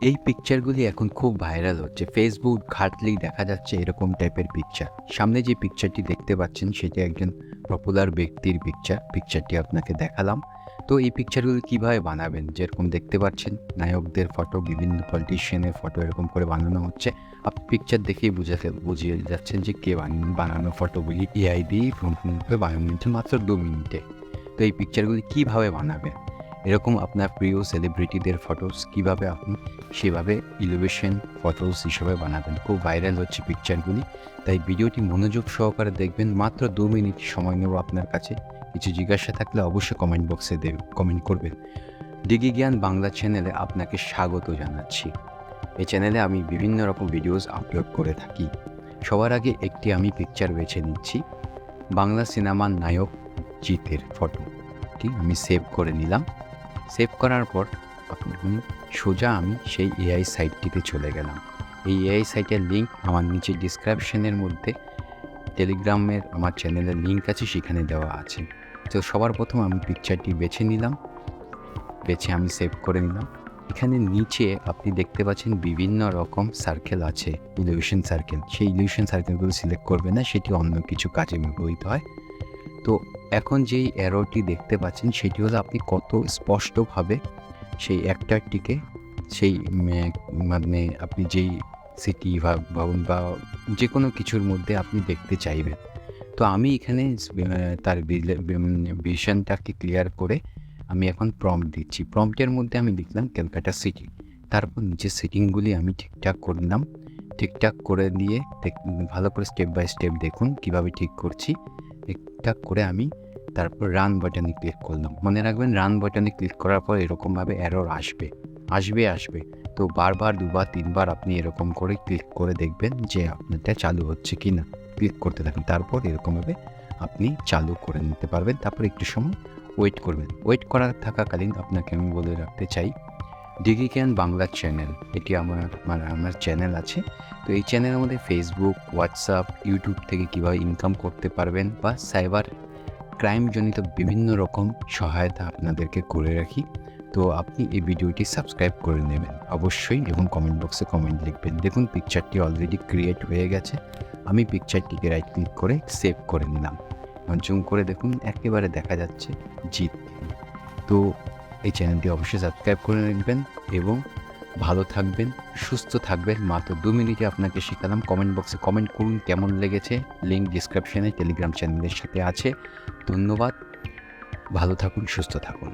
এই পিকচারগুলি এখন খুব ভাইরাল হচ্ছে। ফেসবুক ঘাঁটলেই দেখা যাচ্ছে এরকম টাইপের পিকচার। সামনে যে পিকচারটি দেখতে পাচ্ছেন সেটি একজন পপুলার ব্যক্তির পিকচারটি আপনাকে দেখালাম। তো এই পিকচারগুলি কীভাবে বানাবেন, যেরকম দেখতে পাচ্ছেন নায়কদের ফটো, বিভিন্ন পলিটিশিয়ানের ফটো এরকম করে বানানো হচ্ছে। আপনি পিকচার দেখেই বুঝিয়ে যাচ্ছেন যে কে বানানো ফটোগুলি এআই দিয়েই সম্পূর্ণরূপে বানানো হচ্ছে মাত্র 2 মিনিটে। তো এই পিকচারগুলি কীভাবে বানাবেন, এরকম আপনার প্রিয় সেলিব্রিটিদের ফটোস কীভাবে আপনি সেভাবে ইলিভেশন ফটোস হিসেবে বানাবেন। খুব ভাইরাল হচ্ছে পিকচারগুলি, তাই ভিডিওটি মনোযোগ সহকারে দেখবেন। মাত্র 2 মিনিট সময় নেব আপনার কাছে। কিছু জিজ্ঞাসা থাকলে অবশ্যই কমেন্ট বক্সে কমেন্ট করবেন। ডিগি জ্ঞান বাংলা চ্যানেলে আপনাকে স্বাগত জানাচ্ছি। এই চ্যানেলে আমি বিভিন্ন রকম ভিডিওস আপলোড করে থাকি। সবার আগে একটি আমি পিকচার বেছে নিচ্ছি, বাংলা সিনেমার নায়ক জিতের ফটোটি আমি সেভ করে নিলাম। সেভ করার পর সোজা আমি সেই এআই সাইটটিতে চলে গেলাম। এই এআই সাইটের লিঙ্ক আমার নিচে ডিসক্রিপশনের মধ্যে টেলিগ্রামের আমার চ্যানেলের লিঙ্ক আছে, সেখানে দেওয়া আছে। তো সবার প্রথম আমি পিকচারটি বেছে নিলাম, বেছে আমি সেভ করে নিলাম। এখানে নিচে আপনি দেখতে পাচ্ছেন বিভিন্ন রকম সার্কেল আছে, ইলিউশন সার্কেল। সেই ইলিউশন সার্কেলগুলো সিলেক্ট করবে না, সেটি অন্য কিছু কাজে ব্যবহৃত হয়। তো এখন যেই অ্যারোটি দেখতে পাচ্ছেন সেটি হলো আপনি কত স্পষ্টভাবে সেই অ্যাক্টরটিকে সেই মানে আপনি যেই সিটি ভবন বা যে কোনো কিছুর মধ্যে আপনি দেখতে চাইবেন। তো আমি এখানে তার ভিশনটাকে ক্লিয়ার করে আমি এখন প্রম্পট দিচ্ছি। প্রম্পটের মধ্যে আমি লিখলাম ক্যালকাটা সিটি। তারপর নিচের সেটিংগুলি আমি ঠিকঠাক করলাম। ঠিকঠাক করে দিয়ে ভালো করে স্টেপ বাই স্টেপ দেখুন কীভাবে ঠিক করছি। ঠিকঠাক করে আমি তারপর রান বাটনে ক্লিক করলাম। মনে রাখবেন, রান বাটনে ক্লিক করার পর এরকমভাবে এরর আসবে। তো বারবার 2বার 3বার আপনি এরকম করে ক্লিক করে দেখবেন যে আপনারটা চালু হচ্ছে কি না। ক্লিক করতে থাকুন, তারপর এরকমভাবে আপনি চালু করে নিতে পারবেন। তারপর একটু সময় ওয়েট করবেন। ওয়েট করা থাকাকালীন আপনাকে আমি বলে রাখতে চাই, ডিগি জ্ঞান বাংলা চ্যানেল, এটি আমার চ্যানেল আছে। তো এই চ্যানেলের মধ্যে ফেসবুক, হোয়াটসঅ্যাপ, ইউটিউব থেকে কীভাবে ইনকাম করতে পারবেন বা সাইবার ক্রাইমজনিত বিভিন্ন রকম সহায়তা আপনাদেরকে করে রাখি। তো আপনি এই ভিডিওটি সাবস্ক্রাইব করে নেবেন অবশ্যই এবং কমেন্ট বক্সে কমেন্ট লিখবেন। দেখুন পিকচারটি অলরেডি ক্রিয়েট হয়ে গেছে। আমি পিকচারটিকে রাইট ক্লিক করে সেভ করে নিলাম। জুম করে দেখুন, একেবারে দেখা যাচ্ছে জিত। তো এই চ্যানেলটি অবশ্যই সাবস্ক্রাইব করে নেবেন এবং ভালো থাকবেন, সুস্থ থাকবেন। মাত্র 2 মিনিটে আপনাকে শেখালাম। কমেন্ট বক্সে কমেন্ট করুন কেমন লেগেছে। লিঙ্ক ডিসক্রিপশনে টেলিগ্রাম চ্যানেলের সাথে আছে। ধন্যবাদ, ভালো থাকুন, সুস্থ থাকুন।